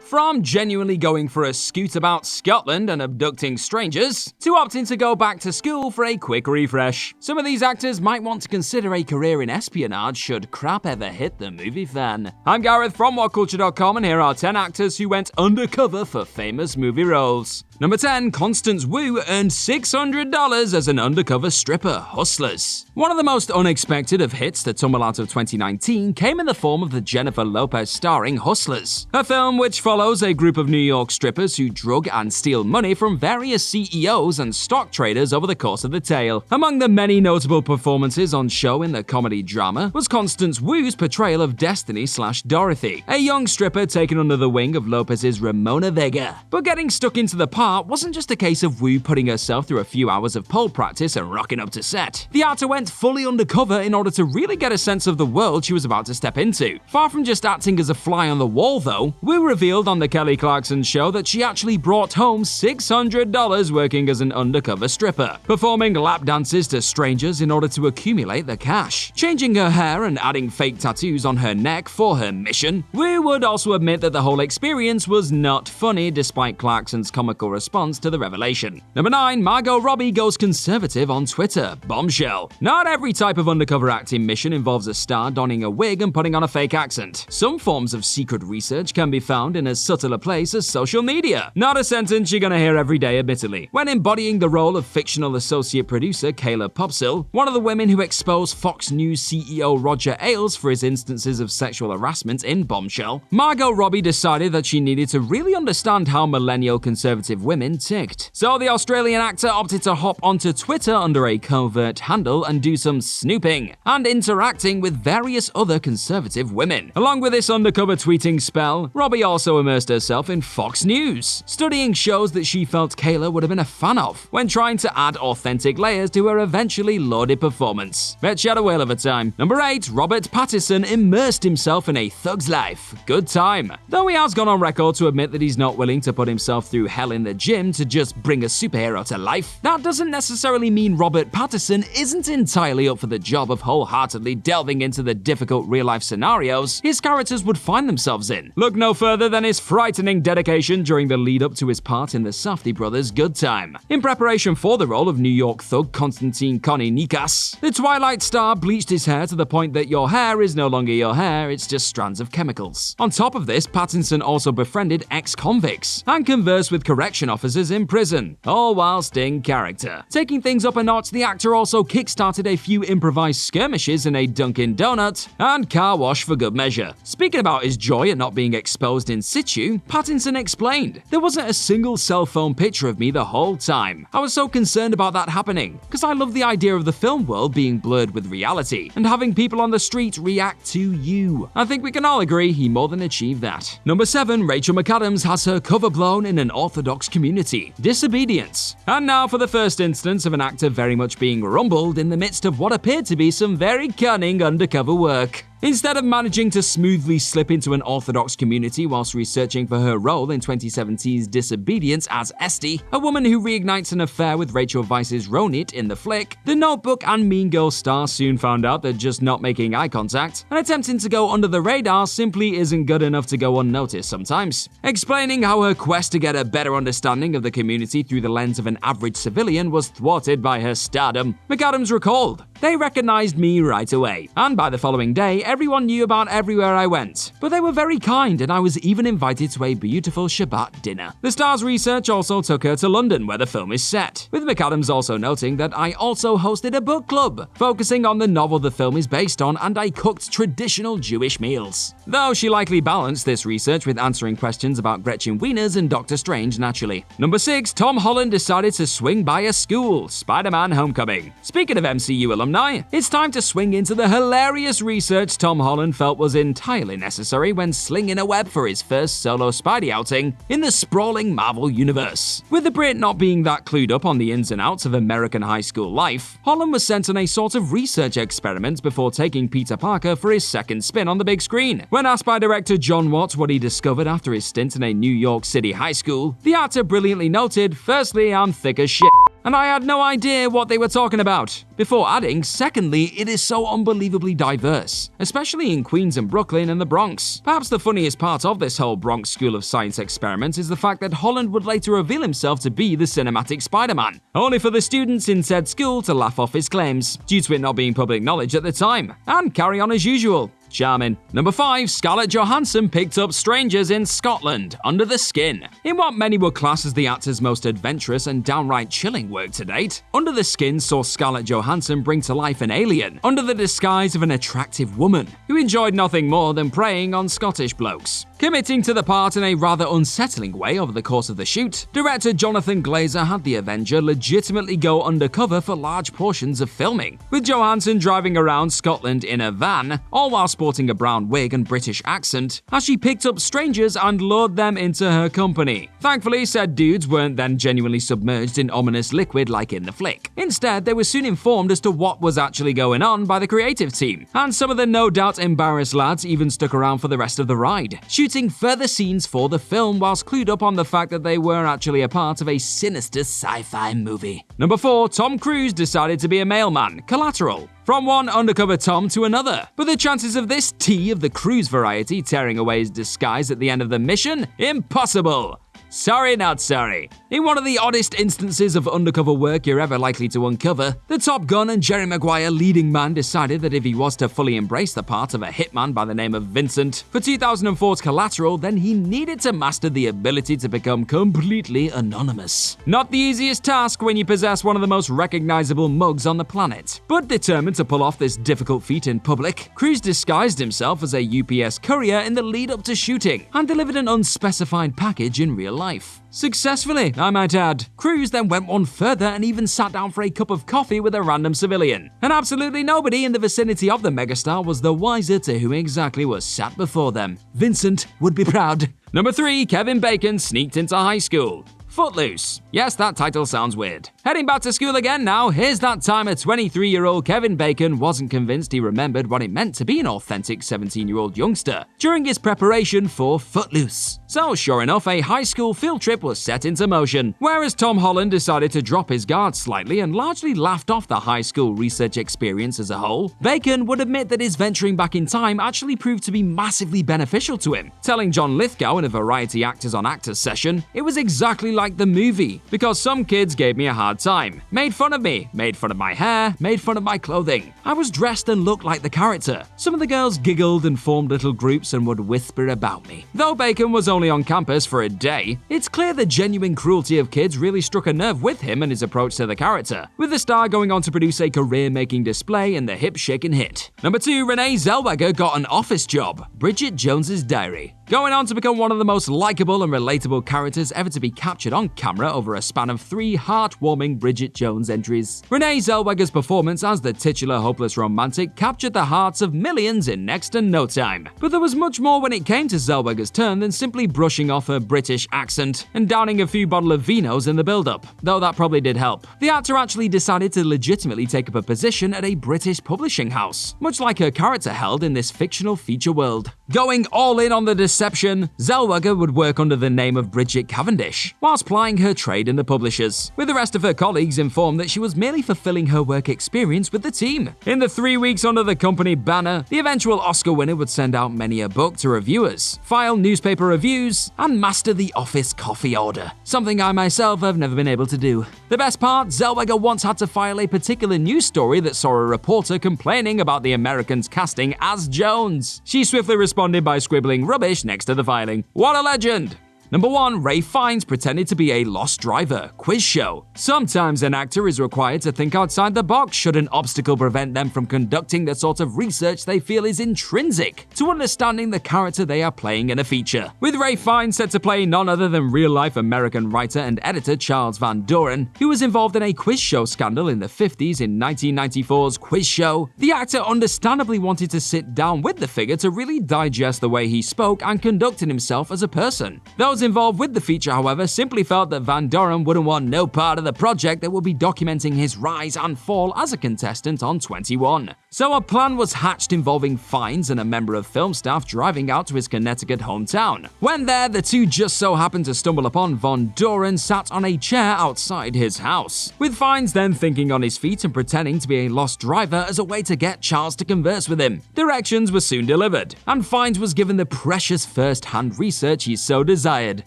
From genuinely going for a scoot about Scotland and abducting strangers, to opting to go back to school for a quick refresh. Some of these actors might want to consider a career in espionage should crap ever hit the movie fan. I'm Gareth from Whatculture.com, and here are 10 actors who went undercover for famous movie roles. Number 10, Constance Wu earned $600 as an undercover stripper, Hustlers. One of the most unexpected of hits to tumble out of 2019 came in the form of the Jennifer Lopez starring Hustlers, a film which follows a group of New York strippers who drug and steal money from various CEOs and stock traders over the course of the tale. Among the many notable performances on show in the comedy drama was Constance Wu's portrayal of Destiny/Dorothy, a young stripper taken under the wing of Lopez's Ramona Vega. But getting stuck into the part wasn't just a case of Wu putting herself through a few hours of pole practice and rocking up to set. The actor went fully undercover in order to really get a sense of the world she was about to step into. Far from just acting as a fly on the wall though, Wu revealed on the Kelly Clarkson show that she actually brought home $600 working as an undercover stripper, performing lap dances to strangers in order to accumulate the cash. Changing her hair and adding fake tattoos on her neck for her mission, Wu would also admit that the whole experience was not funny despite Clarkson's comical response to the revelation. Number 9, Margot Robbie goes conservative on Twitter, bombshell. Not every type of undercover acting mission involves a star donning a wig and putting on a fake accent. Some forms of secret research can be found in as subtle a place as social media. Not a sentence you're gonna hear every day, admittedly. When embodying the role of fictional associate producer Kayla Popsill, one of the women who exposed Fox News CEO Roger Ailes for his instances of sexual harassment in Bombshell, Margot Robbie decided that she needed to really understand how millennial conservative women ticked. So the Australian actor opted to hop onto Twitter under a covert handle and do some snooping and interacting with various other conservative women. Along with this undercover tweeting spell, Robbie also immersed herself in Fox News, studying shows that she felt Kayla would have been a fan of when trying to add authentic layers to her eventually lauded performance. Bet she had a whale of a time. Number 8, Robert Pattinson immersed himself in a thug's life. Good time. Though he has gone on record to admit that he's not willing to put himself through hell in the gym to just bring a superhero to life, that doesn't necessarily mean Robert Pattinson isn't entirely up for the job of wholeheartedly delving into the difficult real-life scenarios his characters would find themselves in. Look no further than his frightening dedication during the lead-up to his part in the Safdie brothers' Good Time. In preparation for the role of New York thug Konstantin Kornikas, the Twilight star bleached his hair to the point that your hair is no longer your hair, it's just strands of chemicals. On top of this, Pattinson also befriended ex-convicts and conversed with correction officers in prison, all whilst in character. Taking things up a notch, the actor also kickstarted a few improvised skirmishes in a Dunkin' Donut and car wash for good measure. Speaking about his joy at not being exposed in situ, Pattinson explained, "There wasn't a single cell phone picture of me the whole time. I was so concerned about that happening, because I love the idea of the film world being blurred with reality, and having people on the street react to you." I think we can all agree he more than achieved that. Number 7, Rachel McAdams has her cover blown in an Orthodox community, Disobedience. And now for the first instance of an actor very much being rumbled in the midst of what appeared to be some very cunning undercover work. Instead of managing to smoothly slip into an Orthodox community whilst researching for her role in 2017's Disobedience as Esty, a woman who reignites an affair with Rachel Weisz's Ronit in the flick, The Notebook and Mean Girls star soon found out that just not making eye contact and attempting to go under the radar simply isn't good enough to go unnoticed sometimes. Explaining how her quest to get a better understanding of the community through the lens of an average civilian was thwarted by her stardom, McAdams recalled, "They recognized me right away, and by the following day, everyone knew about everywhere I went. But they were very kind, and I was even invited to a beautiful Shabbat dinner." The star's research also took her to London, where the film is set, with McAdams also noting that "I also hosted a book club, focusing on the novel the film is based on, and I cooked traditional Jewish meals." Though she likely balanced this research with answering questions about Gretchen Wieners and Doctor Strange naturally. Number 6, Tom Holland decided to swing by a school, Spider-Man Homecoming. Speaking of MCU alumni, it's time to swing into the hilarious research Tom Holland felt was entirely necessary when slinging a web for his first solo Spidey outing in the sprawling Marvel universe. With the Brit not being that clued up on the ins and outs of American high school life, Holland was sent on a sort of research experiment before taking Peter Parker for his second spin on the big screen. When asked by director John Watts what he discovered after his stint in a New York City high school, the actor brilliantly noted, "Firstly, I'm thick as shit. and I had no idea what they were talking about. Before adding, secondly, it is so unbelievably diverse, especially in Queens and Brooklyn and the Bronx. Perhaps the funniest part of this whole Bronx School of Science experiment is the fact that Holland would later reveal himself to be the cinematic Spider-Man, only for the students in said school to laugh off his claims, due to it not being public knowledge at the time, and carry on as usual. Charming. Number 5. Scarlett Johansson picked up Strangers in Scotland, Under the Skin. In what many would class as the actor's most adventurous and downright chilling work to date, Under the Skin saw Scarlett Johansson bring to life an alien under the disguise of an attractive woman who enjoyed nothing more than preying on Scottish blokes. Committing to the part in a rather unsettling way over the course of the shoot, director Jonathan Glazer had the Avenger legitimately go undercover for large portions of filming, with Johansson driving around Scotland in a van, all while sporting a brown wig and British accent, as she picked up strangers and lured them into her company. Thankfully, said dudes weren't then genuinely submerged in ominous liquid like in the flick. Instead, they were soon informed as to what was actually going on by the creative team, and some of the no doubt embarrassed lads even stuck around for the rest of the ride, shooting further scenes for the film whilst clued up on the fact that they were actually a part of a sinister sci-fi movie. Number 4. Tom Cruise decided to be a mailman, Collateral. From one undercover Tom to another. But the chances of this T of the Cruise variety tearing away his disguise at the end of the mission? Impossible! Sorry, not sorry. In one of the oddest instances of undercover work you're ever likely to uncover, the Top Gun and Jerry Maguire leading man decided that if he was to fully embrace the part of a hitman by the name of Vincent for 2004's Collateral, then he needed to master the ability to become completely anonymous. Not the easiest task when you possess one of the most recognizable mugs on the planet. But determined to pull off this difficult feat in public, Cruise disguised himself as a UPS courier in the lead up to shooting and delivered an unspecified package in real life. Successfully, I might add. Cruise then went one further and even sat down for a cup of coffee with a random civilian. And absolutely nobody in the vicinity of the megastar was the wiser to who exactly was sat before them. Vincent would be proud. Number 3. Kevin Bacon sneaked into high school. Footloose. Yes, that title sounds weird. Heading back to school again now, here's that time a 23-year-old Kevin Bacon wasn't convinced he remembered what it meant to be an authentic 17-year-old youngster during his preparation for Footloose. So sure enough, a high school field trip was set into motion, whereas Tom Holland decided to drop his guard slightly and largely laughed off the high school research experience as a whole. Bacon would admit that his venturing back in time actually proved to be massively beneficial to him, telling John Lithgow in a Variety Actors on Actors session, "It was exactly like the movie, because some kids gave me a hard time, made fun of me, made fun of my hair, made fun of my clothing. I was dressed and looked like the character. Some of the girls giggled and formed little groups and would whisper about me." Though Bacon was only on campus for a day, it's clear the genuine cruelty of kids really struck a nerve with him and his approach to the character, with the star going on to produce a career-making display in the hip-shaking hit. Number 2. Renee Zellweger got an office job, Bridget Jones's Diary. Going on to become one of the most likable and relatable characters ever to be captured on camera over a span of 3 heartwarming Bridget Jones entries. Renee Zellweger's performance as the titular hopeless romantic captured the hearts of millions in next to no time. But there was much more when it came to Zellweger's turn than simply brushing off her British accent and downing a few bottles of vinos in the build-up, though that probably did help. The actor actually decided to legitimately take up a position at a British publishing house, much like her character held in this fictional feature world. Going all in on the deception, Zellweger would work under the name of Bridget Cavendish, whilst plying her trade in the publishers, with the rest of her colleagues informed that she was merely fulfilling her work experience with the team. In the 3 weeks under the company banner, the eventual Oscar winner would send out many a book to reviewers, file newspaper reviews, and master the office coffee order, something I myself have never been able to do. The best part, Zellweger once had to file a particular news story that saw a reporter complaining about the Americans casting as Jones. She swiftly responded by scribbling rubbish next to the filing. What a legend! Number 1. Ralph Fiennes pretended to be a lost driver, quiz show. Sometimes an actor is required to think outside the box should an obstacle prevent them from conducting the sort of research they feel is intrinsic to understanding the character they are playing in a feature. With Ralph Fiennes set to play none other than real-life American writer and editor Charles Van Doren, who was involved in a quiz show scandal in the 50s in 1994's Quiz Show, the actor understandably wanted to sit down with the figure to really digest the way he spoke and conducted himself as a person. Those involved with the feature, however, simply felt that Van Doren wouldn't want no part of the project that would be documenting his rise and fall as a contestant on 21. So a plan was hatched involving Fiennes and a member of film staff driving out to his Connecticut hometown. When there, the two just so happened to stumble upon Von Doren sat on a chair outside his house, with Fiennes then thinking on his feet and pretending to be a lost driver as a way to get Charles to converse with him. Directions were soon delivered, and Fiennes was given the precious first-hand research he so desired,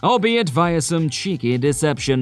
albeit via some cheeky deception.